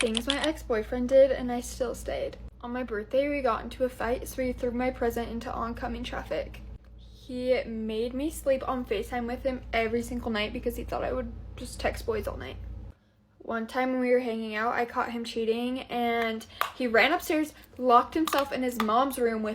things my ex-boyfriend did, and I still stayed. On my birthday, we got into a fight, so he threw my present into oncoming traffic. He made me sleep on FaceTime with him every single night because he thought I would just text boys all night. One time when we were hanging out, I caught him cheating, and he ran upstairs, locked himself in his mom's room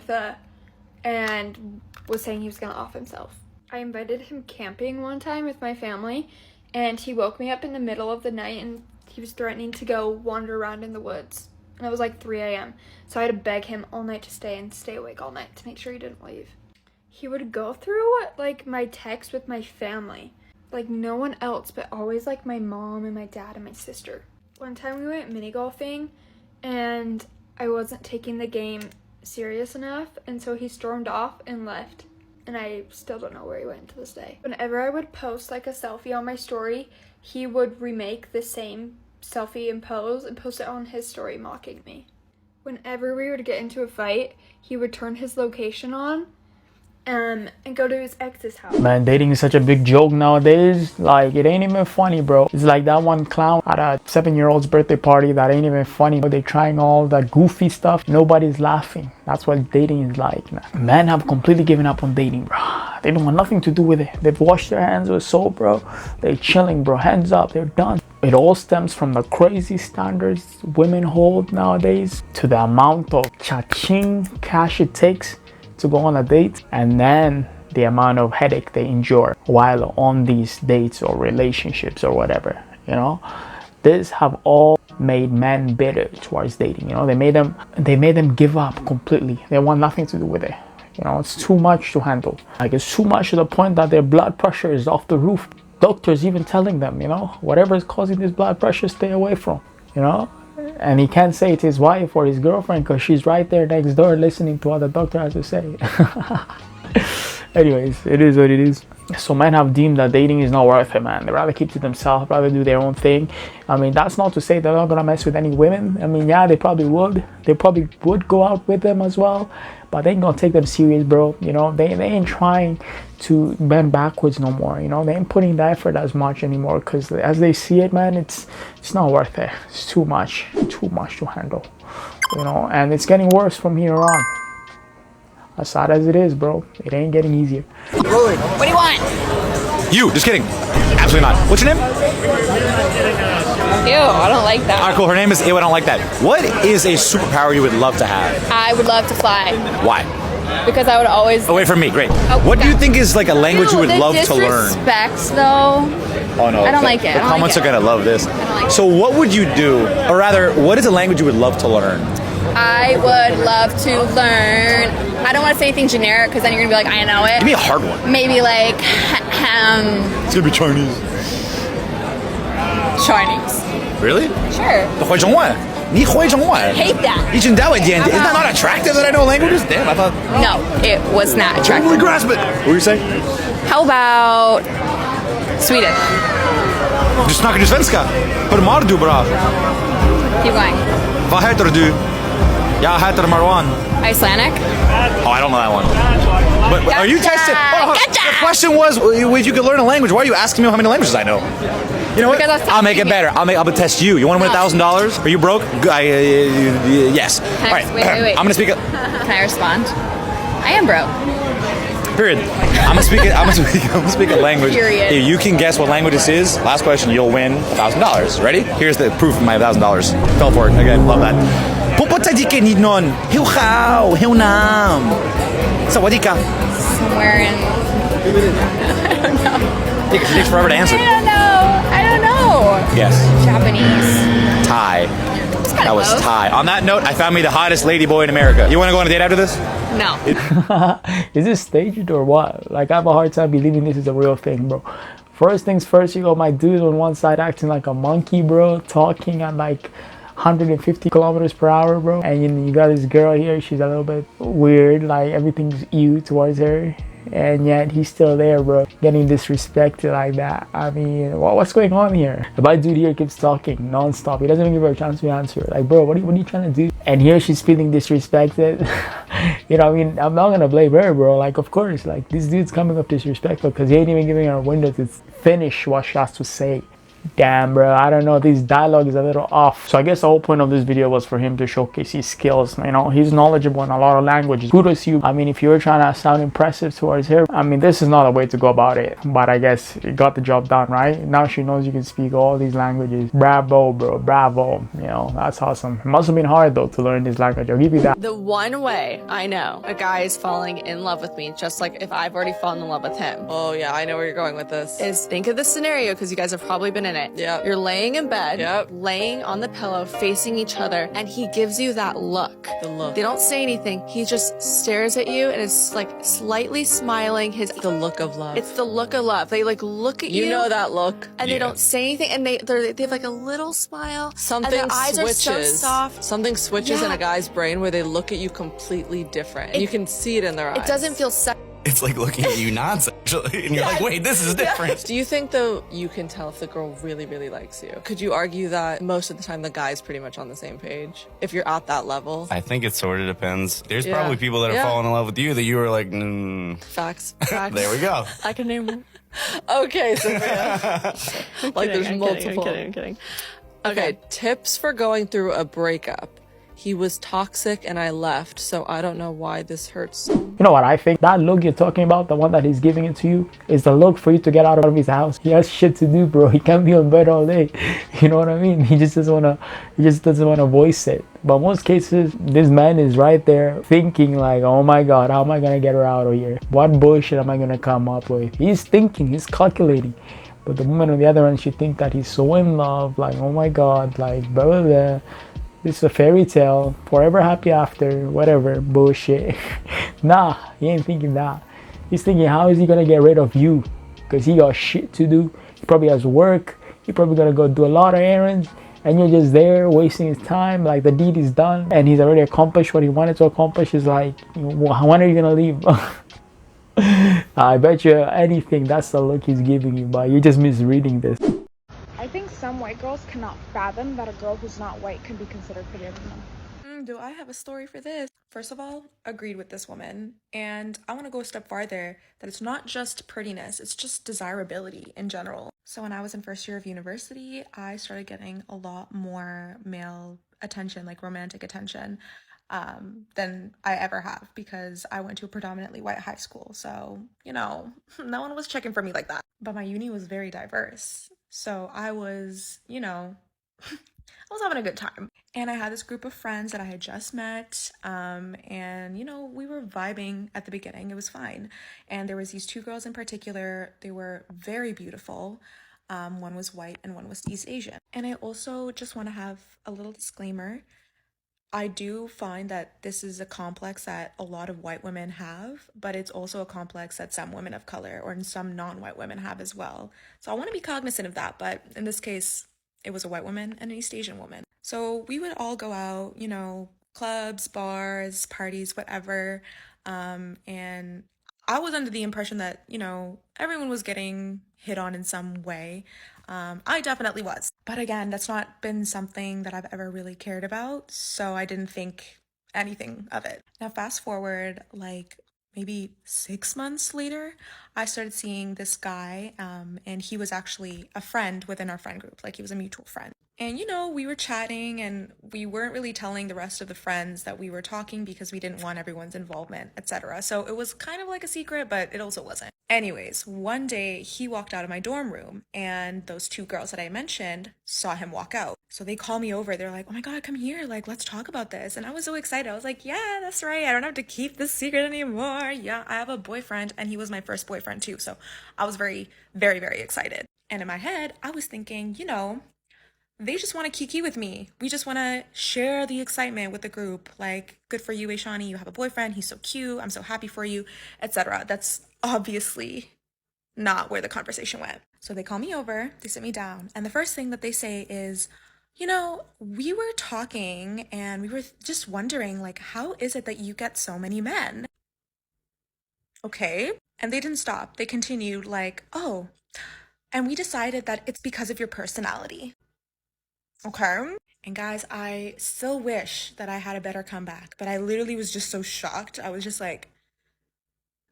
and was saying he was gonna off himself. I invited him camping one time with my family, and he woke me up in the middle of the night, and he was threatening to go wander around in the woods. And it was like 3 a.m. So I had to beg him all night to stay awake all night to make sure he didn't leave. He would go through like my texts with my family. Like no one else, but always like my mom and my dad and my sister. One time we went mini golfing and I wasn't taking the game serious enough, and so he stormed off and left. And I still don't know where he went to this day. Whenever I would post like a selfie on my story, he would remake the same selfie and pose and post it on his story mocking me. Whenever we would get into a fight, he would turn his location on and go to his ex's house. Man, dating is such a big joke nowadays. Like, it ain't even funny, bro. It's like that one clown at a 7-year-old's birthday party that ain't even funny. They're trying all that goofy stuff. Nobody's laughing. That's what dating is like. Men have completely given up on dating, bro. They don't want nothing to do with it. They've washed their hands with soap, bro. They're chilling, bro. Hands up. They're done. It all stems from the crazy standards women hold nowadays, to the amount of cha-ching cash it takes to go on a date, and then the amount of headache they endure while on these dates or relationships or whatever, you know. This have all made men bitter towards dating, you know. They made them give up completely. They want nothing to do with it, you know. It's too much to handle. Like, it's too much to the point that their blood pressure is off the roof. Doctors even telling them, you know, whatever is causing this blood pressure, stay away from, you know. And he can't say it to his wife or his girlfriend because she's right there next door listening to what the doctor has to say. Anyways, it is what it is. So men have deemed that dating is not worth it, man. They rather keep to themselves, rather do their own thing. I mean, that's not to say they're not gonna mess with any women. I mean, yeah, they probably would. They probably would go out with them as well, but they ain't gonna take them serious, bro. You know, they ain't trying to bend backwards no more. You know, they ain't putting the effort as much anymore because as they see it, man, it's not worth it. It's too much to handle. You know, and it's getting worse from here on. As sad as it is, bro, it ain't getting easier. What do you want? You, just kidding. Absolutely not. What's your name? Ew, I don't like that. Alright, cool. Her name is Ew, I don't like that. What is a superpower you would love to have? I would love to fly. Why? Because I would always... Away from me, great. Oh, what do you think is like a language you would love to learn? Disrespect, though. Oh no. I don't like it. The comments are gonna love this. like So what would you do, or rather, what is a language you would love to learn? I would love to learn... I don't want to say anything generic because then you're going to be like, I know it. Give me a hard one. Maybe like... It's gonna be Chinese. Chinese. Really? Sure. 会中文？你会中文？ Hate that. Isn't that not attractive that I know languages? Damn, I thought... No, it was not attractive. Totally grasp it. What were you saying? How about... Sweden? Du snackar du svenska? Hur mår du bra? Keep going. Vad heter du? Jag heter Marwan. Icelandic? Oh, I don't know that one. But are you Gotcha! testing? Oh, Gotcha! the question was, if you could learn a language, why are you asking me how many languages I know? You know what? Because I was I'll make it testing better. I'll test you. You want to win $1,000? Are you broke? Yes. All right. Wait. I'm gonna speak. Can I respond? I am broke. Period. I'm gonna speak a language. Period. If you can guess what language this is, last question, you'll win $1,000. Ready? Here's the proof of my $1,000. Fell for it again. Love that. Pupatadike ni non. Hiu hao. Hiu nam. Sawadika. Somewhere in... I don't know. It takes forever to answer. I don't know. Yes. Japanese. Thai. That was close. Thai. On that note, I found me the hottest lady boy in America. You want to go on a date after this? No. Is this staged or what? Like, I have a hard time believing this is a real thing, bro. First things first, you got my dude on one side acting like a monkey, bro, talking at like 150 kilometers per hour, bro. And you got this girl here, she's a little bit weird, like everything's you towards her. And yet he's still there, bro, getting disrespected like that. I mean, what's going on here? The white dude here keeps talking non-stop. He doesn't even give her a chance to answer. Like, bro, what are you trying to do? And here she's feeling disrespected. You know, I mean, I'm not gonna blame her, bro. Like, of course, like, this dude's coming up disrespectful because he ain't even giving her a window to finish what she has to say. damn, bro, I don't know, this dialogue is a little off. So I guess the whole point of this video was for him to showcase his skills. You know, he's knowledgeable in a lot of languages. Kudos to you. I mean, if you were trying to sound impressive towards her, I mean, this is not a way to go about it, but I guess it got the job done, right? Now she knows you can speak all these languages. Bravo, bro, bravo. You know, that's awesome. It must have been hard though to learn this language. I'll give you that. The one way I know a guy is falling in love with me, just like if I've already fallen in love with him. Oh yeah, I know where you're going with this. Is think of the scenario, because you guys have probably been in it. Yep. You're laying in bed, Yep. laying on the pillow, facing each other, and he gives you that look. The look. They don't say anything. He just stares at you and is like slightly smiling. The look of love. It's the look of love. They like look at you. You know that look. And they don't say anything, and they have like a little smile. Something and their eyes switches. are so soft. Something switches in Yeah. a guy's brain where they look at you completely different. And you can see it in their eyes. It doesn't feel It's like looking at you non-sexually, and you're like, wait, this is different. Do you think though you can tell if the girl really, really likes you? Could you argue that most of the time the guy's pretty much on the same page if you're at that level? I think it sort of depends. There's Yeah. probably people that are Yeah. falling in love with you that you were like, Facts. there we go. I can name. Okay, Sophia. Like there's multiple. I'm kidding. Okay, tips for going through a breakup. He was toxic and I left, so I don't know why this hurts so much. You know what I think? That look you're talking about, the one that he's giving it to you, is the look for you to get out of his house. He has shit to do, bro. He can't be on bed all day. You know what I mean? He just doesn't wanna voice it. But most cases, this man is right there thinking like, oh my god, how am I gonna get her out of here? What bullshit am I gonna come up with? He's thinking, he's calculating. But the woman on the other end, she thinks that he's so in love, like, oh my god, like, blah blah blah. This is a fairy tale, forever happy after, whatever, bullshit. Nah, he ain't thinking that. He's thinking, how is he gonna get rid of you? Because he got shit to do. He probably has work. He probably gonna go do a lot of errands. And you're just there wasting his time. Like, the deed is done. And he's already accomplished what he wanted to accomplish. It's like, when are you gonna leave? I bet you anything that's the look he's giving you, but you're just misreading this. I think some white girls cannot fathom that a girl who's not white can be considered prettier than them. Do I have a story for this? First of all, agreed with this woman. And I want to go a step farther, that it's not just prettiness, it's just desirability in general. So when I was in first year of university, I started getting a lot more male attention, like romantic attention, than I ever have, because I went to a predominantly white high school. So, you know, no one was checking for me like that. But my uni was very diverse. So I was, you know, I was having a good time. And I had this group of friends that I had just met, and, you know, we were vibing at the beginning. It was fine. And there was these two girls in particular. They were very beautiful. One was white and one was East Asian. And I also just want to have a little disclaimer. I do find that this is a complex that a lot of white women have, but it's also a complex that some women of color or some non-white women have as well. So I want to be cognizant of that, but in this case, it was a white woman and an East Asian woman. So we would all go out, you know, clubs, bars, parties, whatever, and I was under the impression that, you know, everyone was getting hit on in some way. I definitely was. But again, that's not been something that I've ever really cared about, so I didn't think anything of it. Now, fast forward, like maybe 6 months later, I started seeing this guy, and he was actually a friend within our friend group, like he was a mutual friend. And, you know, we were chatting and we weren't really telling the rest of the friends that we were talking because we didn't want everyone's involvement, etc. So it was kind of like a secret, but it also wasn't. Anyways, one day he walked out of my dorm room and those two girls that I mentioned saw him walk out. So they call me over. They're like, oh my God, come here. Like, let's talk about this. And I was so excited. I was like, yeah, that's right. I don't have to keep this secret anymore. Yeah, I have a boyfriend, and he was my first boyfriend too. So I was very, very, very excited. And in my head, I was thinking, you know, they just want to kiki with me. We just want to share the excitement with the group. Like, good for you, Aishani. You have a boyfriend. He's so cute. I'm so happy for you, etc. That's obviously not where the conversation went. So they call me over. They sit me down. And the first thing that they say is, you know, we were talking and we were just wondering, like, how is it that you get so many men? Okay. And they didn't stop. They continued like, oh, and we decided that it's because of your personality. Okay. And guys, I still wish that I had a better comeback, but I literally was just so shocked. I was just like,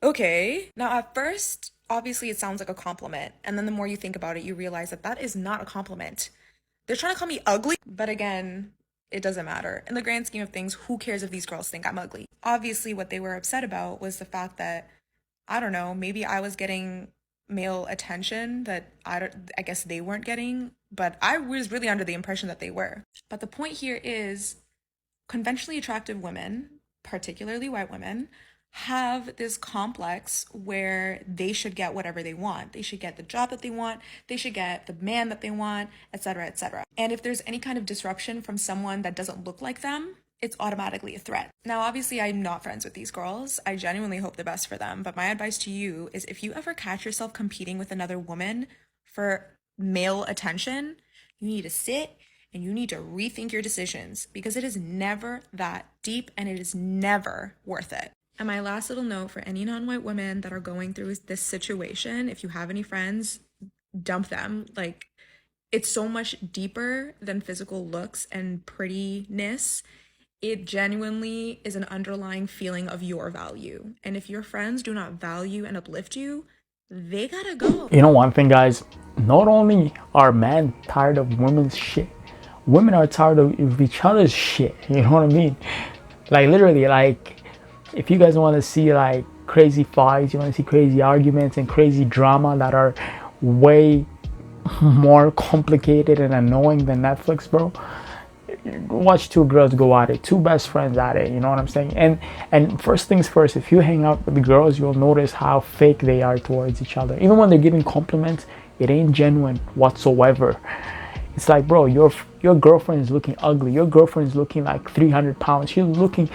okay. Now, at first, Obviously, it sounds like a compliment. And then the more you think about it, you realize that that is not a compliment. They're trying to call me ugly. But again, it doesn't matter. In the grand scheme of things, who cares if these girls think I'm ugly? Obviously, what they were upset about was the fact that, I don't know, maybe I was getting male attention that I guess they weren't getting, but I was really under the impression that they were. But the point here is conventionally attractive women, particularly white women, have this complex where they should get whatever they want. They should get the job that they want. They should get the man that they want, etc., etc. And if there's any kind of disruption from someone that doesn't look like them, it's automatically a threat. Now, obviously, I'm not friends with these girls. I genuinely hope the best for them. But my advice to you is if you ever catch yourself competing with another woman for male attention, you need to sit and you need to rethink your decisions, because it is never that deep and it is never worth it. And my last little note for any non-white women that are going through this situation, if you have any friends, dump them. Like, it's so much deeper than physical looks and prettiness. It genuinely is an underlying feeling of your value. And if your friends do not value and uplift you, they gotta go. You know one thing, guys, not only are men tired of women's shit, women are tired of each other's shit. You know what I mean? Like, literally, like, if you guys want to see like crazy fights, you want to see crazy arguments and crazy drama that are way more complicated and annoying than Netflix, bro, watch two girls go at it, two best friends at it. You know what I'm saying? And first things first, if you hang out with the girls, you'll notice how fake they are towards each other. Even when they're giving compliments, it ain't genuine whatsoever. It's like, bro, your girlfriend is looking ugly. Your girlfriend is looking like 300 pounds. She's looking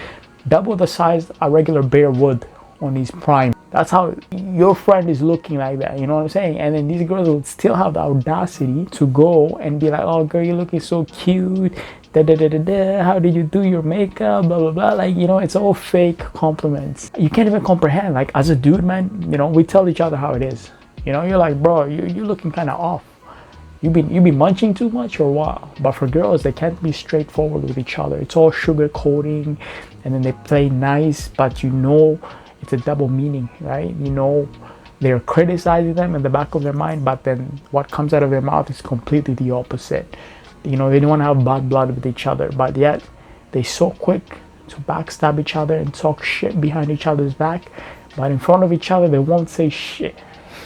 double the size a regular bear would on these prime. That's how your friend is looking like that. You know what I'm saying? And then these girls will still have the audacity to go and be like, oh girl, you're looking so cute, da da da da da, how did you do your makeup, blah blah blah. Like, you know, it's all fake compliments. You can't even comprehend. Like, as a dude, man, you know, we tell each other how it is. You know, you're like, bro, you're looking kind of off. You be munching too much or what? But for girls, they can't be straightforward with each other. It's all sugar coating, and then they play nice, but you know it's a double meaning, right? You know they're criticizing them in the back of their mind, but then what comes out of their mouth is completely the opposite. You know, they don't want to have bad blood with each other, but yet they're so quick to backstab each other and talk shit behind each other's back, but in front of each other they won't say shit.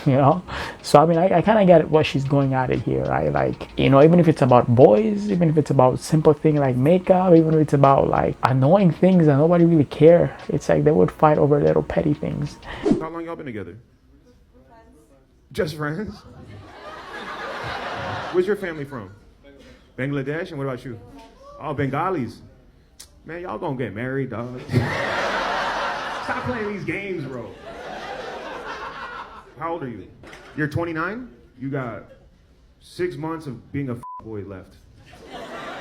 You know, so I mean, I kind of get what she's going at it here, right? Like, you know, even if it's about boys, even if it's about simple thing like makeup, even if it's about like annoying things that nobody really care, it's like they would fight over little petty things. How long y'all been together? Just friends? Where's your family from? Bangladesh? And what about you? Oh, Bengalis. Man, y'all gonna get married, dog. Stop playing these games, bro. How old are you? You're 29? You got 6 months of being a boy left.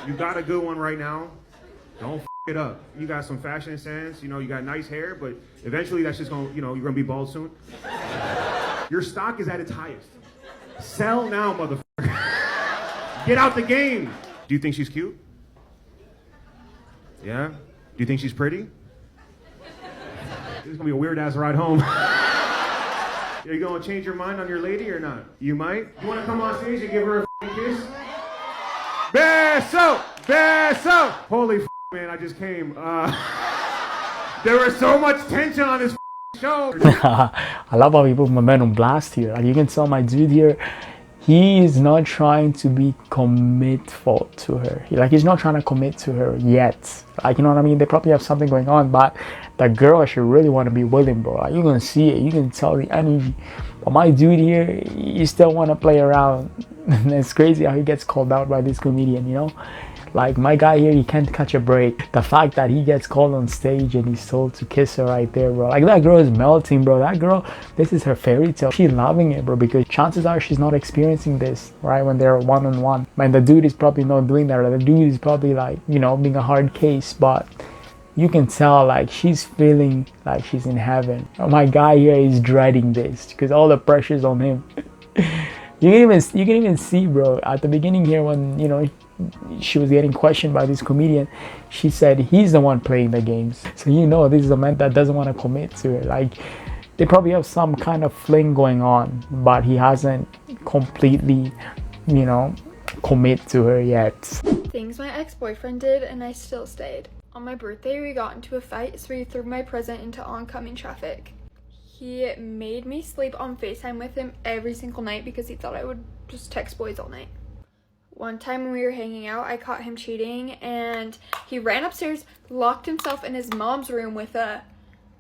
You got a good one right now. Don't it up. You got some fashion sense, you know, you got nice hair, but eventually that's just gonna, you know, you're gonna be bald soon. Your stock is at its highest. Sell now, motherfucker. Get out the game. Do you think she's cute? Yeah? Do you think she's pretty? This is gonna be a weird ass ride home. Are you gonna change your mind on your lady or not? You might. You wanna come on stage and give her a kiss? Beso! Beso! Holy man, I just came. There was so much tension on this show. I love how he put my man on blast here. Like, you can tell my dude here, he is not trying to be commitful to her. He's not trying to commit to her yet. Like, you know what I mean? They probably have something going on, but the girl should really want to be with him, bro. Like, you're gonna see it. You can tell the energy. But my dude here, you still want to play around. And it's crazy how he gets called out by this comedian, you know? Like, my guy here, he can't catch a break. The fact that he gets called on stage and he's told to kiss her right there, bro. Like, that girl is melting, bro. That girl, this is her fairy tale. She's loving it, bro, because chances are she's not experiencing this, right, when they're one-on-one. And the dude is probably not doing that. The dude is probably, like, you know, being a hard case, but you can tell, like, she's feeling like she's in heaven. My guy here is dreading this because all the pressure's on him. You can even see, bro, at the beginning here when, you know, she was getting questioned by this comedian, she said he's the one playing the games. So, you know, this is a man that doesn't want to commit to her. Like, They probably have some kind of fling going on, but he hasn't completely, you know, commit to her yet. Things my ex-boyfriend did and I still stayed. On my birthday, we got into a fight, so he threw my present into oncoming traffic. He made me sleep on FaceTime with him every single night because he thought I would just text boys all night. One time when we were hanging out, I caught him cheating and he ran upstairs, locked himself in his mom's room with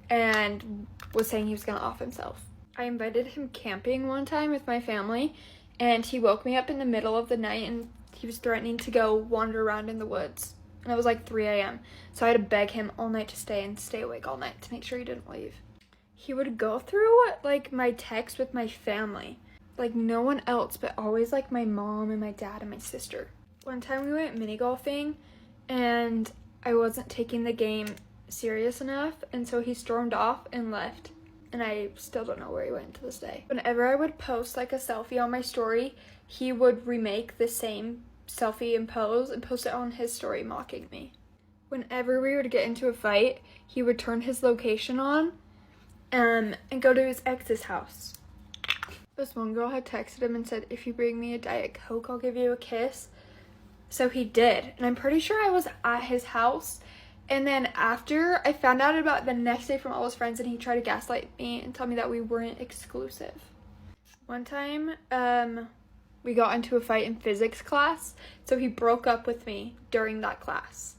and was saying he was gonna off himself. I invited him camping one time with my family and he woke me up in the middle of the night and he was threatening to go wander around in the woods. And it was like 3 a.m. So I had to beg him all night to stay awake all night to make sure he didn't leave. He would go through like my texts with my family. Like no one else, but always like my mom and my dad and my sister. One time we went mini golfing and I wasn't taking the game serious enough, and so he stormed off and left. And I still don't know where he went to this day. Whenever I would post like a selfie on my story, he would remake the same selfie and pose and post it on his story mocking me. Whenever we would get into a fight, he would turn his location on and go to his ex's house. This one girl had texted him and said, if you bring me a Diet Coke, I'll give you a kiss. So he did. And I'm pretty sure I was at his house. And then after, I found out about it the next day from all his friends and he tried to gaslight me and tell me that we weren't exclusive. One time, we got into a fight in physics class. So he broke up with me during that class.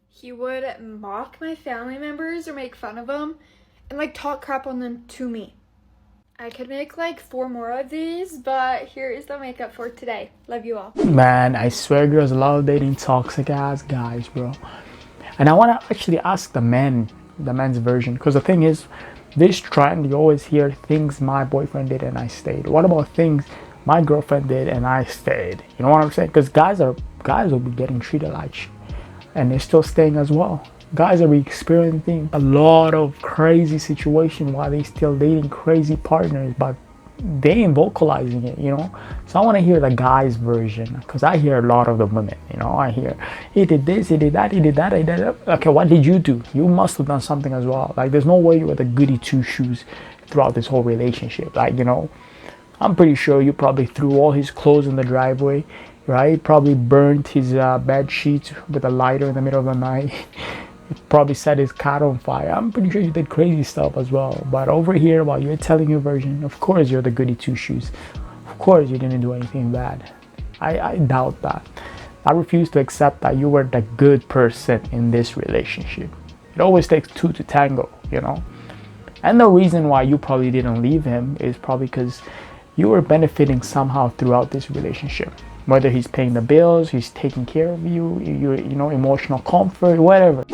He would mock my family members or make fun of them and like talk crap on them to me. I could make like 4 more of these, but here is the makeup for today. Love you all. Man, I swear girls love dating toxic ass guys, bro. And I want to actually ask the men's version, because the thing is, this trend, you always hear things my boyfriend did and I stayed. What about things my girlfriend did and I stayed? You know what I'm saying? Because guys will be getting treated like shit and they're still staying as well. Guys are experiencing a lot of crazy situations while they still dating crazy partners, but they ain't vocalizing it, you know. So I want to hear the guy's version, because I hear a lot of the women, you know. I hear, he did this, he did that, he did that, he did that. Okay, what did you do? You must have done something as well. Like, there's no way you were the goody two shoes throughout this whole relationship. Like, you know, I'm pretty sure you probably threw all his clothes in the driveway, right? Probably burnt his bed sheets with a lighter in the middle of the night. Probably set his cat on fire. I'm pretty sure you did crazy stuff as well. But over here, while you're telling your version, of course you're the goody two shoes. Of course you didn't do anything bad. I doubt that. I refuse to accept that you were the good person in this relationship. It always takes 2 to tango, you know. And the reason why you probably didn't leave him is probably because you were benefiting somehow throughout this relationship. Whether he's paying the bills, he's taking care of you, you know, emotional comfort, whatever.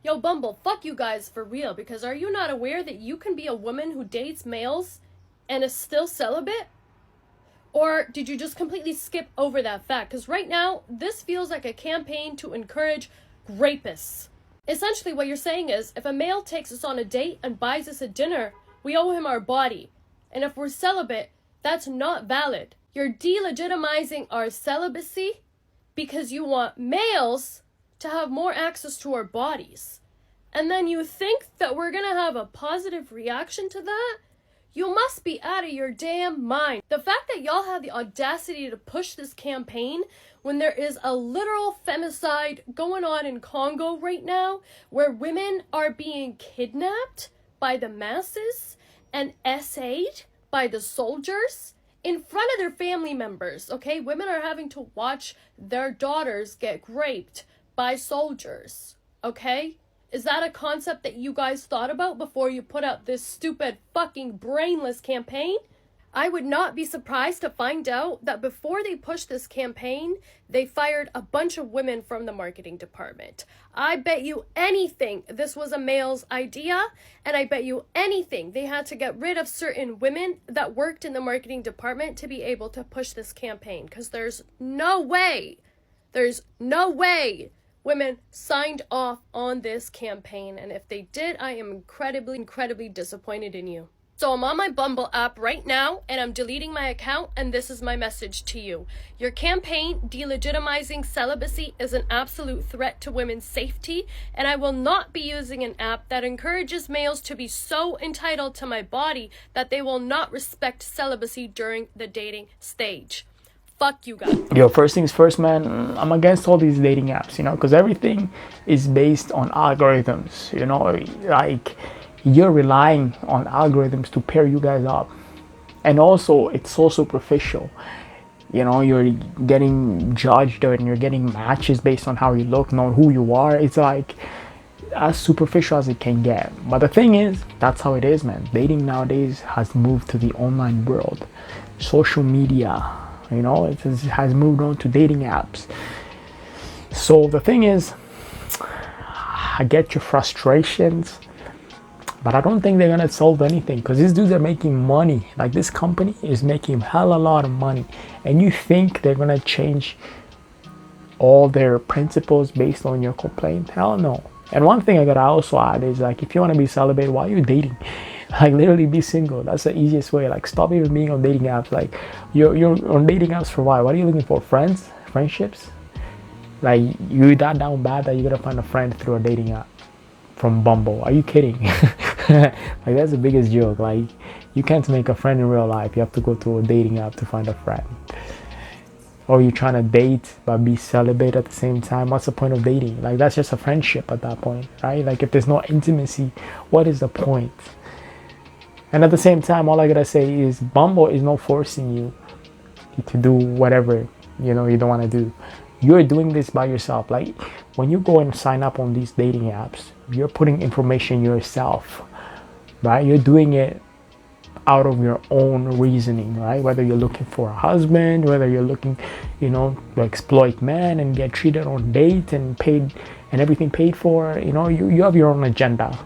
Yo, Bumble, fuck you guys for real, because are you not aware that you can be a woman who dates males and is still celibate? Or did you just completely skip over that fact? Because right now, this feels like a campaign to encourage rapists. Essentially, what you're saying is, if a male takes us on a date and buys us a dinner, we owe him our body. And if we're celibate, that's not valid. You're delegitimizing our celibacy because you want males to have more access to our bodies. And then you think that we're gonna have a positive reaction to that? You must be out of your damn mind. The fact that y'all have the audacity to push this campaign when there is a literal femicide going on in Congo right now, where women are being kidnapped by the masses and essayed by the soldiers in front of their family members, okay? Women are having to watch their daughters get raped by soldiers, okay? Is that a concept that you guys thought about before you put out this stupid fucking brainless campaign? I would not be surprised to find out that before they pushed this campaign, they fired a bunch of women from the marketing department. I bet you anything this was a male's idea, and I bet you anything they had to get rid of certain women that worked in the marketing department to be able to push this campaign, because there's no way women signed off on this campaign, and if they did, I am incredibly disappointed in you. So I'm on my Bumble app right now, and I'm deleting my account, and this is my message to you. Your campaign delegitimizing celibacy is an absolute threat to women's safety, and I will not be using an app that encourages males to be so entitled to my body that they will not respect celibacy during the dating stage. Fuck you guys. Yo, first things first, man, I'm against all these dating apps, you know, because everything is based on algorithms, you know, like you're relying on algorithms to pair you guys up. And also, it's so superficial. You know, you're getting judged and you're getting matches based on how you look, not who you are. It's like as superficial as it can get. But the thing is, that's how it is, man. Dating nowadays has moved to the online world. Social media, you know, it has moved on to dating apps. So the thing is, I get your frustrations, but I don't think they're gonna solve anything because these dudes are making money. Like, this company is making hella lot of money, and you think they're gonna change all their principles based on your complaint? Hell no. And one thing I gotta also add is, like, if you want to be celibate, why are you dating? Like, literally be single. That's the easiest way. Like, stop even being on dating apps. Like, you're on dating apps for why? What are you looking for? Friendships? Like, you that down bad that you're gonna find a friend through a dating app from Bumble? Are you kidding? Like, that's the biggest joke. Like, you can't make a friend in real life. You have to go to a dating app to find a friend. Or you're trying to date but be celibate at the same time. What's the point of dating? Like, that's just a friendship at that point, right? Like, if there's no intimacy, what is the point? And at the same time, all I gotta say is Bumble is not forcing you to do whatever, you know, you don't want to do. You're doing this by yourself. Like, when you go and sign up on these dating apps, you're putting information yourself, right? You're doing it out of your own reasoning, right? Whether you're looking for a husband, whether you're looking, you know, to exploit men and get treated on date and paid and everything paid for, you know, you have your own agenda,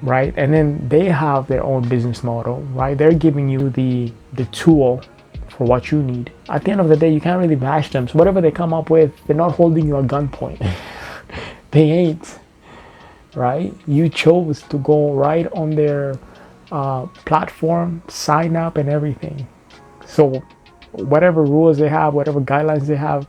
right? And then they have their own business model, right? They're giving you the tool for what you need. At the end of the day, you can't really bash them. So whatever they come up with, they're not holding you at gunpoint. They ain't, right? You chose to go right on their platform, sign up and everything. So whatever rules they have, whatever guidelines they have,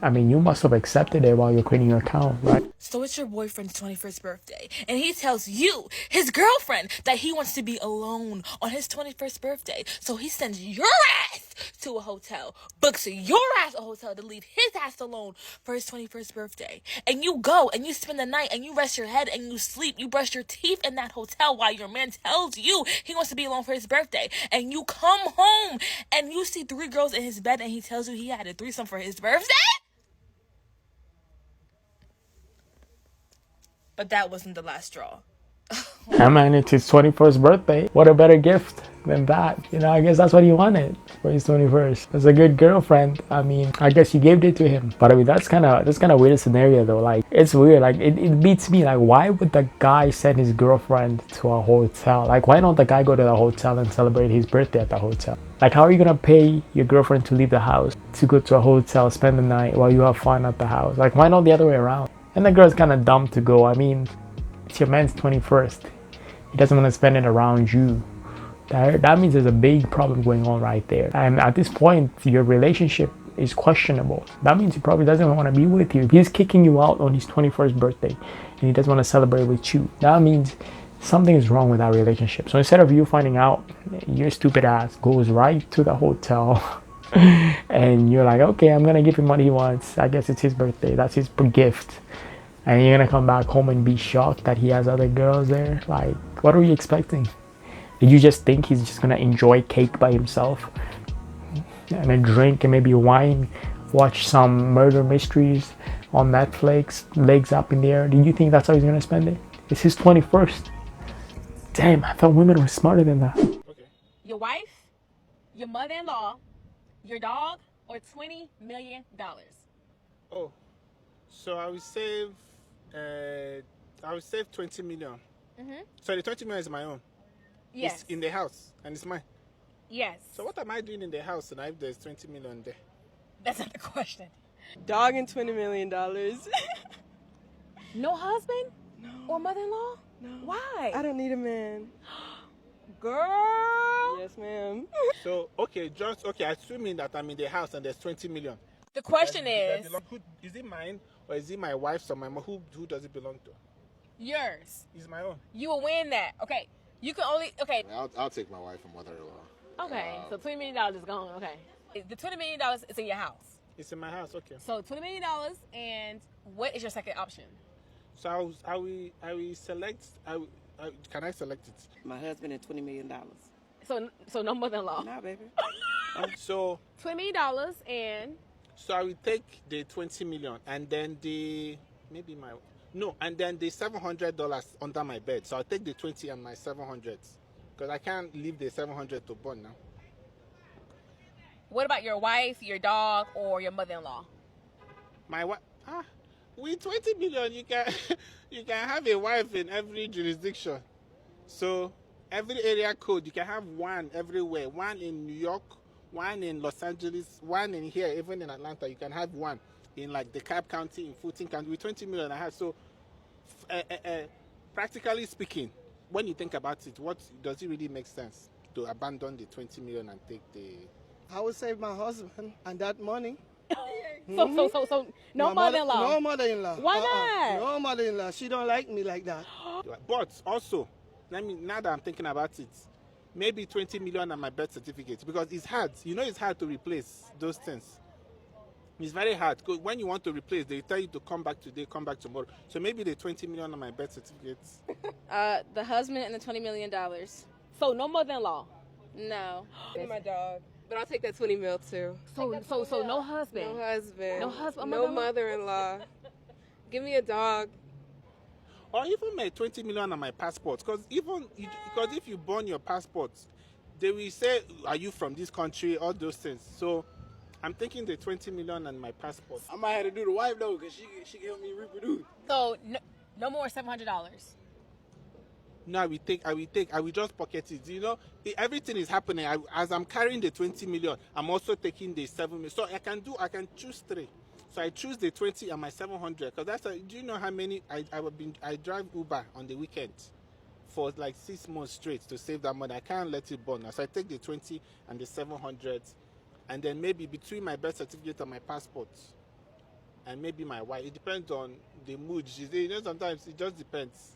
I mean, you must have accepted it while you're creating your account, right? So it's your boyfriend's 21st birthday, and he tells you, his girlfriend, that he wants to be alone on his 21st birthday. So he sends your ass to a hotel, books your ass a hotel to leave his ass alone for his 21st birthday. And you go, and you spend the night, and you rest your head, and you sleep. You brush your teeth in that hotel while your man tells you he wants to be alone for his birthday. And you come home, and you see 3 girls in his bed, and he tells you he had a threesome for his birthday? But that wasn't the last straw. Yeah, man, it's his 21st birthday. What a better gift than that? You know, I guess that's what he wanted for his 21st. As a good girlfriend, I mean, I guess you gave it to him. But I mean, that's kind of weird scenario though. Like, it's weird. Like, it beats me. Like, why would the guy send his girlfriend to a hotel? Like, why don't the guy go to the hotel and celebrate his birthday at the hotel? Like, how are you gonna pay your girlfriend to leave the house to go to a hotel, spend the night while you have fun at the house? Like, why not the other way around? And the girl's kind of dumb to go. I mean, it's your man's 21st. He doesn't want to spend it around you. That means there's a big problem going on right there. And at this point, your relationship is questionable. That means he probably doesn't want to be with you. If he's kicking you out on his 21st birthday and he doesn't want to celebrate with you, that means something is wrong with that relationship. So instead of you finding out, your stupid ass goes right to the hotel and you're like, okay, I'm gonna give him what he wants. I guess it's his birthday. That's his gift. And you're gonna come back home and be shocked that he has other girls there. Like, what are you expecting? Did you just think he's just gonna enjoy cake by himself and a drink and maybe wine, watch some murder mysteries on Netflix, legs up in the air? Did you think that's how he's gonna spend it? It's his 21st. Damn, I thought women were smarter than that. Your wife, your mother-in-law, your dog, or $20 million? Oh, so I will save 20 million. So the 20 million is my own. Yes. It's in the house and it's mine. Yes. So what am I doing in the house now if there's 20 million there? That's not the question. Dog and $20 million. No husband? No. Or mother-in-law? No. Why? I don't need a man. Girl. Yes, ma'am. So, okay, assuming that I'm in the house and there's 20 million. The question is, Is it mine or is it my wife's or my mom? Who does it belong to? yours. It's my own. You will win that. Okay. You can only, okay. I'll take my wife and mother-in-law. Okay, so $20 million is gone. Okay. The $20 million is in your house. It's in my house, okay. So $20 million, and what is your second option? So I will select, can I select it? My husband and $20 million. So no mother-in-law. Nah, baby. So $20 million and... So I will take the 20 million and then and then the $700 under my bed. So I'll take the 20 and my 700 because I can't leave the 700 to burn now. What about your wife, your dog, or your mother-in-law? My wife? With 20 million, you can you can have a wife in every jurisdiction. So every area code, you can have one everywhere. One in New York, one in Los Angeles, one in here, even in Atlanta. You can have one in like DeKalb County, in Fulton County. With 20 million, I have. So practically speaking, when you think about it, what does it really make sense to abandon the 20 million and take the... I would save my husband and that money. So no mother-in-law. No mother-in-law. Why not? No mother-in-law. She don't like me like that. But also, now that I'm thinking about it, maybe 20 million on my birth certificate, because it's hard. You know, it's hard to replace those things. It's very hard. Because when you want to replace, they tell you to come back today, come back tomorrow. So maybe the 20 million on my birth certificate. The husband and the $20 million. So no mother-in-law. No. My dog. But I'll take that 20 mil too. So no husband. No husband. No husband. No mother-in-law. Give me a dog. Or even my 20 million on my passport. Because if you burn your passport, they will say, are you from this country? All those things. So I'm thinking the 20 million on my passport. I might have to do the wife though, because she can help me reproduce. So no more $700. No, I will just pocket it. You know, everything is happening. As I'm carrying the 20 million, I'm also taking the 7 million. So I can choose three. So I choose the 20 and my 700. Because do you know how many, I drive Uber on the weekend for like 6 months straight to save that money. I can't let it burn. So I take the 20 and the 700. And then maybe between my birth certificate and my passport, and maybe my wife, it depends on the mood. Sometimes it just depends.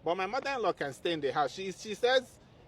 But my mother-in-law can stay in the house. She says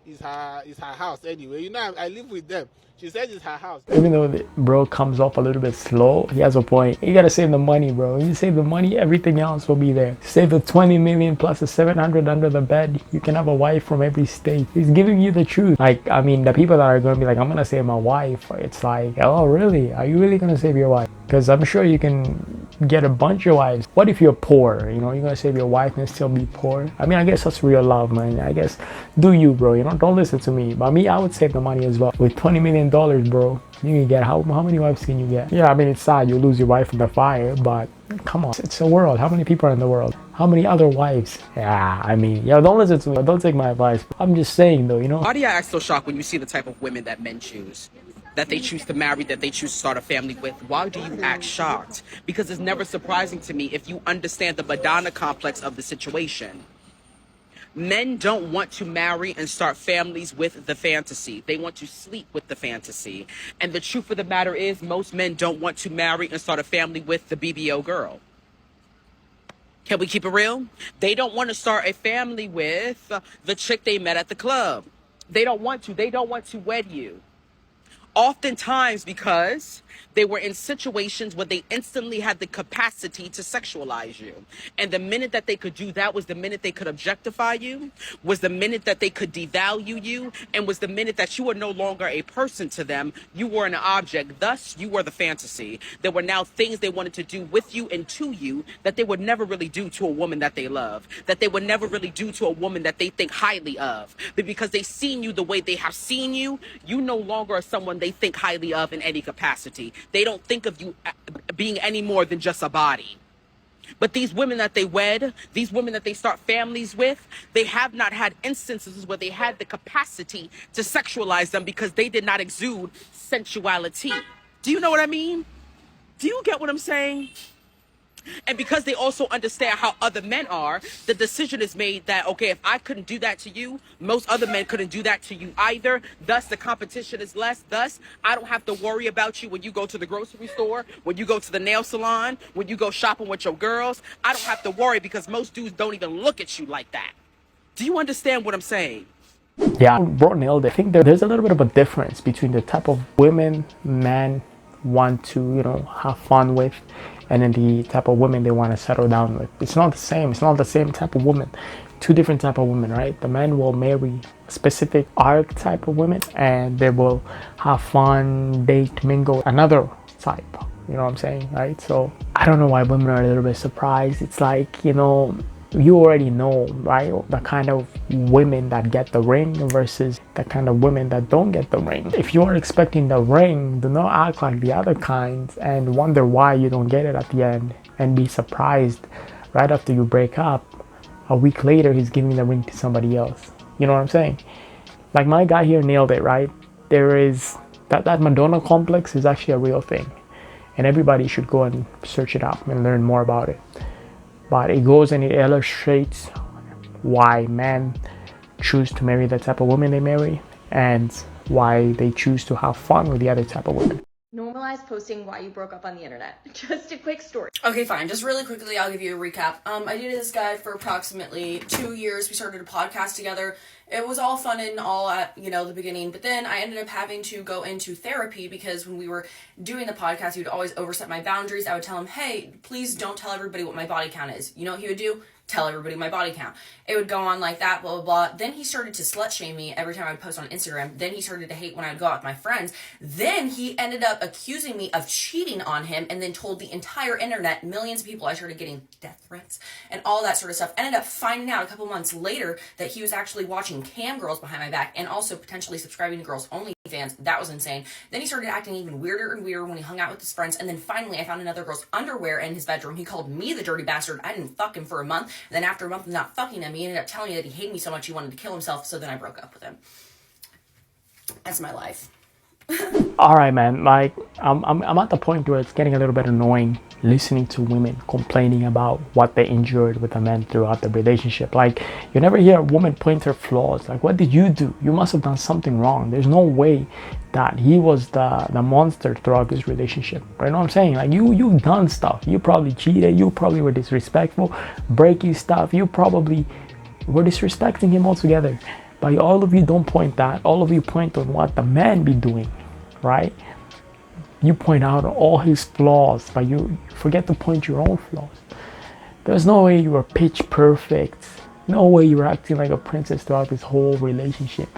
it's her house anyway. You know, I live with them. She says it's her house. Even though the bro comes off a little bit slow, he has a point. You gotta save the money, bro. You save the money, everything else will be there. Save the 20 million plus the 700 under the bed. You can have a wife from every state. He's giving you the truth. Like, I mean, the people that are gonna be like, I'm gonna save my wife. It's like, oh, really? Are you really gonna save your wife? Because I'm sure you can get a bunch of wives. What if you're poor? You know, you're gonna save your wife and still be poor? I mean, I guess that's real love, man. I guess, do you, bro? You know, don't listen to me. But me, I would save the money as well. With $20 million, bro, you can get, how many wives can you get? Yeah, I mean, it's sad you lose your wife in the fire, but come on, it's a world. How many people are in the world? How many other wives? Yeah, I mean, yo, don't listen to me. Don't take my advice. I'm just saying, though, you know. Why do you act so shocked when you see the type of women that men choose? That they choose to marry, that they choose to start a family with? Why do you act shocked? Because it's never surprising to me if you understand the Madonna complex of the situation. Men don't want to marry and start families with the fantasy. They want to sleep with the fantasy. And the truth of the matter is, most men don't want to marry and start a family with the BBO girl. Can we keep it real? They don't want to start a family with the chick they met at the club. They don't want to. They don't want to wed you. Oftentimes because they were in situations where they instantly had the capacity to sexualize you. And the minute that they could do that was the minute they could objectify you, was the minute that they could devalue you, and was the minute that you were no longer a person to them. You were an object. Thus, you were the fantasy. There were now things they wanted to do with you and to you that they would never really do to a woman that they love, that they would never really do to a woman that they think highly of. But because they've seen you the way they have seen you, you no longer are someone they think highly of in any capacity. They don't think of you being any more than just a body. But these women that they wed, these women that they start families with, they have not had instances where they had the capacity to sexualize them because they did not exude sensuality. Do you know what I mean? Do you get what I'm saying? And because they also understand how other men are, the decision is made that, okay, if I couldn't do that to you, most other men couldn't do that to you either. Thus, the competition is less. Thus, I don't have to worry about you when you go to the grocery store, when you go to the nail salon, when you go shopping with your girls. I don't have to worry because most dudes don't even look at you like that. Do you understand what I'm saying? Yeah, bro nailed it. I think there's a little bit of a difference between the type of women men want to, you know, have fun with, and then the type of women they want to settle down with. It's not the same. It's not the same type of woman. Two different type of women, right? The men will marry a specific archetype of women, and they will have fun, date, mingle another type. You know what I'm saying, right? So I don't know why women are a little bit surprised. It's like, you know, you already know, right, the kind of women that get the ring versus the kind of women that don't get the ring. If you are expecting the ring, do not act like the other kinds and wonder why you don't get it at the end, and be surprised right after you break up. A week later, he's giving the ring to somebody else. You know what I'm saying? Like my guy here nailed it, right? There is that Madonna complex is actually a real thing, and everybody should go and search it up and learn more about it. But it goes and it illustrates why men choose to marry the type of women they marry, and why they choose to have fun with the other type of women. Normalize posting why you broke up on the internet. Just a quick story. Okay, fine. Just really quickly, I'll give you a recap. I dated this guy for approximately 2 years. We started a podcast together. It was all fun and all at, you know, the beginning, but then I ended up having to go into therapy because when we were doing the podcast, he would always overstep my boundaries. I would tell him, hey, please don't tell everybody what my body count is. You know what he would do? Tell everybody my body count. It would go on like that, blah, blah, blah. Then he started to slut shame me every time I'd post on Instagram. Then he started to hate when I'd go out with my friends. Then he ended up accusing me of cheating on him, and then told the entire internet, millions of people. I started getting death threats and all that sort of stuff. Ended up finding out a couple months later that he was actually watching cam girls behind my back, and also potentially subscribing to girls only fans. That was insane. Then he started acting even weirder and weirder when he hung out with his friends. And then finally I found another girl's underwear in his bedroom. He called me the dirty bastard. I didn't fuck him for a month. And then after a month of not fucking him, he ended up telling me that he hated me so much he wanted to kill himself. So then I broke up with him. That's my life. All right, man. Like I'm at the point where it's getting a little bit annoying listening to women complaining about what they endured with a man throughout the relationship. Like, you never hear a woman point her flaws. Like, what did you do? You must have done something wrong. There's no way that he was the monster throughout this relationship. You know what I'm saying? Like, you've done stuff. You probably cheated. You probably were disrespectful, breaking stuff. You probably were disrespecting him altogether. But all of you don't point that. All of you point on what the man be doing, right? You point out all his flaws, but you forget to point your own flaws. There's no way you were pitch perfect. No way you were acting like a princess throughout this whole relationship.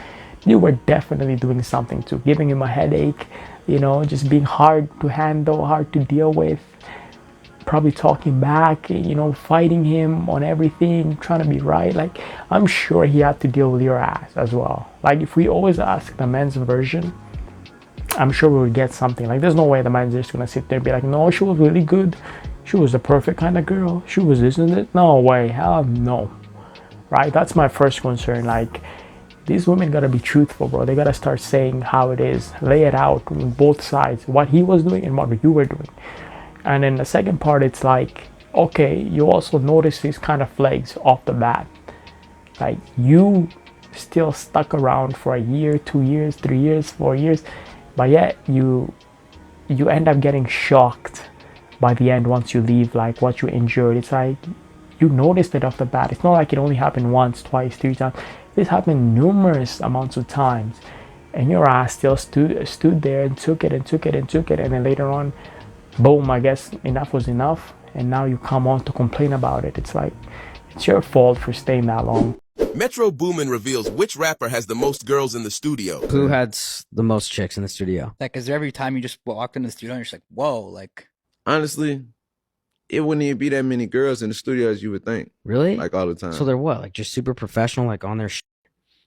You were definitely doing something too, giving him a headache, you know, just being hard to handle, hard to deal with, probably talking back, you know, fighting him on everything, trying to be right. Like, I'm sure he had to deal with your ass as well. Like, if we always ask the men's version, I'm sure we would get something. Like, there's no way the man's just gonna sit there and be like, no, she was really good. She was the perfect kind of girl. She was this and that. No way. Hell no. Right? That's my first concern. Like, these women gotta be truthful, bro. They gotta start saying how it is. Lay it out on both sides. What he was doing and what you were doing. And then the second part, it's like, okay, you also notice these kind of flags off the bat. Like, you still stuck around for a year, 2 years, 3 years, 4 years. But yet you end up getting shocked by the end once you leave, like what you endured. It's like you noticed it off the bat. It's not like it only happened once, twice, 3 times. This happened numerous amounts of times, and your ass still stood there and took it, and then later on, boom, I guess enough was enough, and now you come on to complain about it. It's like, it's your fault for staying that long. Metro Boomin reveals which rapper has the most girls in the studio. Who had the most chicks in the studio? Like, is there every time you just walked in the studio and you're just like, whoa, like... Honestly, it wouldn't even be that many girls in the studio as you would think. Really? Like, all the time. So they're what? Like, just super professional, like on their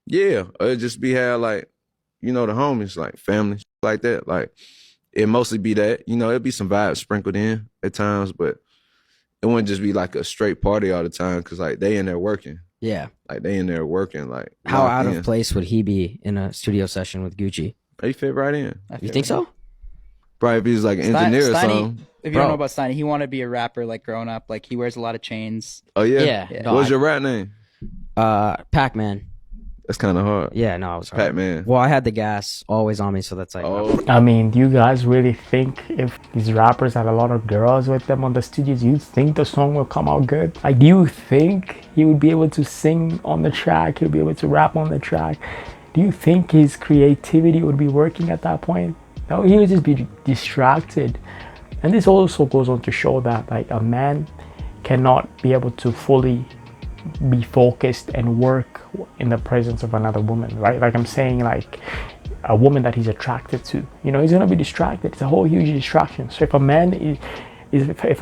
Yeah, it'd just be how, like, you know, the homies, like, family, like that. Like, it'd mostly be that. You know, it'd be some vibes sprinkled in at times, but it wouldn't just be like a straight party all the time, because, like, they in there working. Yeah. Like, they in there working, like... How out of place would he be in a studio session with Gucci? He fit right in. You think so? Probably if he was like an engineer or something. If you don't know about Steiny, he wanted to be a rapper like growing up. Like he wears a lot of chains. Oh yeah. Yeah. No, What's your rap name? Pac-Man. That's kind of hard. Yeah, no, it was hard. Pac-Man. Well, I had the gas always on me, so that's like. I mean, do you guys really think if these rappers had a lot of girls with them on the studios, you think the song will come out good? Like, do you think he would be able to sing on the track? He'll be able to rap on the track? Do you think his creativity would be working at that point? No, he would just be distracted. And this also goes on to show that like a man cannot be able to fully be focused and work in the presence of another woman, right? Like I'm saying, like a woman that he's attracted to, you know, he's gonna be distracted. It's a whole huge distraction. So if a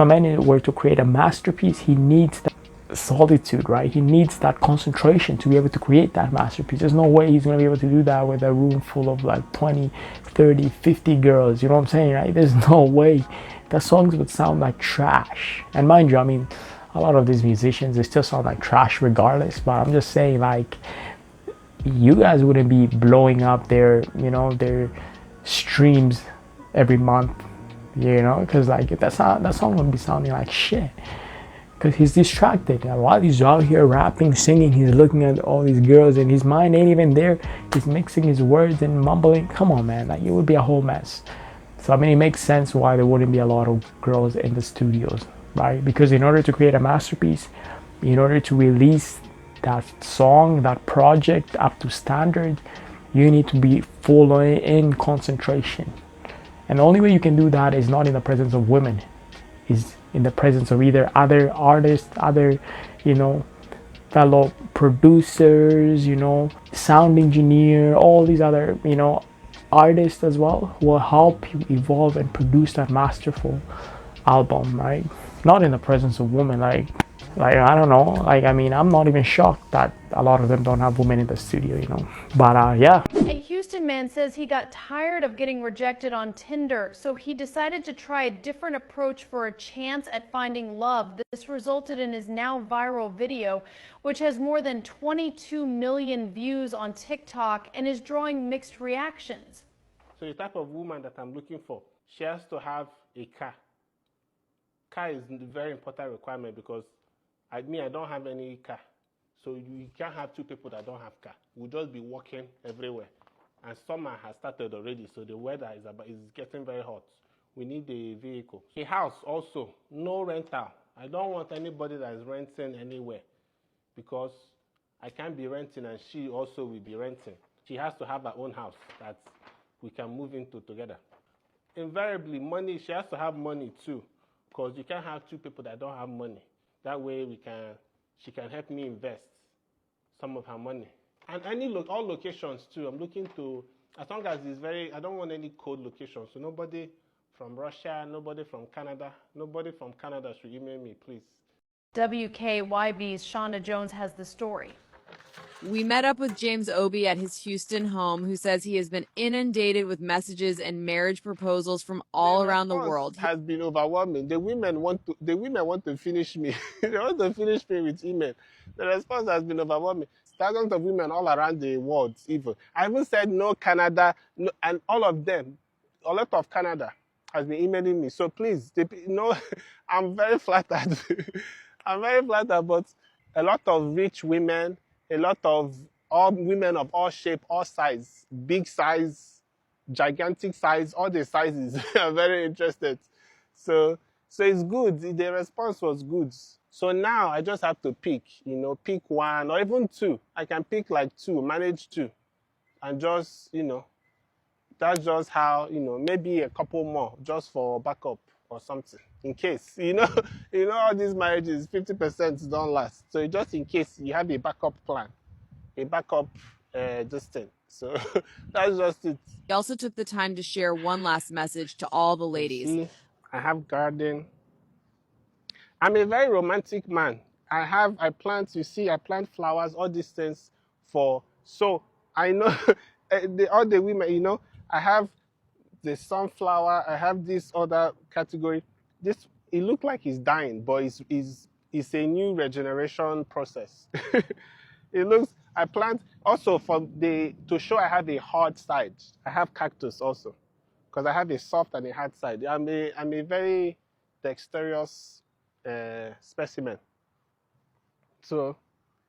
man were to create a masterpiece, he needs that solitude, right? He needs that concentration to be able to create that masterpiece. There's no way he's gonna be able to do that with a room full of like 20, 30, 50 girls, you know what I'm saying, right? There's no way. The songs would sound like trash. And mind you, I mean, a lot of these musicians, they still sound like trash regardless, but I'm just saying, like, you guys wouldn't be blowing up their, you know, their streams every month, you know, because like that song would be sounding like shit, because he's distracted. And while he's out here rapping, singing, he's looking at all these girls and his mind ain't even there. He's mixing his words and mumbling. Come on, man, like it would be a whole mess. So I mean, it makes sense why there wouldn't be a lot of girls in the studios, right? Because in order to create a masterpiece, in order to release that song, that project up to standard, you need to be full in concentration. And the only way you can do that is not in the presence of women, is in the presence of either other artists, other, you know, fellow producers, you know, sound engineer, all these other, you know, artists as well, who will help you evolve and produce that masterful album, right? Not in the presence of women. Like I don't know, like I mean, I'm not even shocked that a lot of them don't have women in the studio, you know. But yeah. A Houston man says he got tired of getting rejected on Tinder, so he decided to try a different approach for a chance at finding love. This resulted in his now viral video, which has more than 22 million views on TikTok and is drawing mixed reactions. So the type of woman that I'm looking for, she has to have a car. Car is a very important requirement because I don't have any car. So you can't have two people that don't have car. We'll just be walking everywhere. And summer has started already, so the weather is getting very hot. We need a vehicle. A house also, no rental. I don't want anybody that is renting anywhere because I can't be renting and she also will be renting. She has to have her own house that we can move into together. Invariably, money, she has to have money too, because you can't have two people that don't have money. That way she can help me invest some of her money. And all locations too. I'm looking to, as long as it's I don't want any cold locations. So nobody from Russia, nobody from Canada. Nobody from Canada should email me, please. WKYB's Shonda Jones has the story. We met up with James Obi at his Houston home, who says he has been inundated with messages and marriage proposals from all around the world. Has been overwhelming. The women want to finish me. They want to finish me with email. The response has been overwhelming. Thousands of women all around the world, even. I even said no Canada, no, and all of them, a lot of Canada has been emailing me. So please, I'm very flattered. I'm very flattered, but a lot of rich women, a lot of all women of all shape, all size, big size, gigantic size, all the sizes are very interested. So it's good. The response was good. So now I just have to pick one or even two. I can pick like two, manage two, and just, that's just how, maybe a couple more just for backup or something in case, all these marriages, 50% don't last. So just in case you have a backup plan, a backup this thing. So that's just it. He also took the time to share one last message to all the ladies. I have garden. I'm a very romantic man. I plant flowers, all these things so I know all the women, I have the sunflower, I have this other category. It looks like it's dying, but it's a new regeneration process. I plant also to show I have a hard side. I have cactus also, because I have a soft and a hard side. I'm a very dexterous specimen. So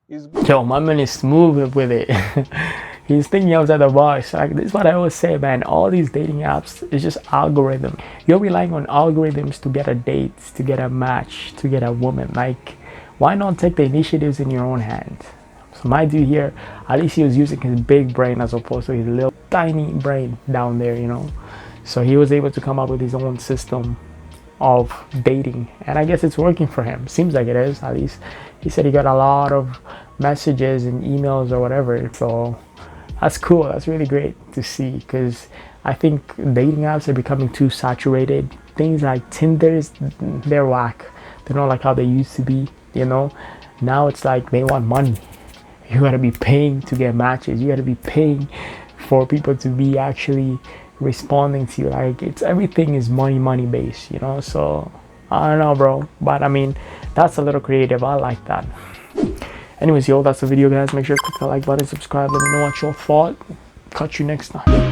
it's good. Yo, my man is smooth with it. He's thinking outside the box. Like, this is what I always say, man. All these dating apps is just algorithm. You're relying on algorithms to get a date, to get a match, to get a woman. Like, why not take the initiatives in your own hands? So my dude here, at least he was using his big brain as opposed to his little tiny brain down there, you know. So he was able to come up with his own system of dating, and I guess it's working for him. Seems like it is. At least he said he got a lot of messages and emails or whatever. So that's cool. That's really great to see, because I think dating apps are becoming too saturated. Things like Tinder's, they're whack. They're not like how they used to be, you know. Now it's like they want money. You gotta be paying to get matches. You gotta be paying for people to be actually responding to you. Like, it's everything is money based, you know. So I don't know, bro, but I mean, that's a little creative. I like that. Anyways, yo, that's the video, guys. Make sure to click the like button, subscribe, let me know what you thought. Catch you next time.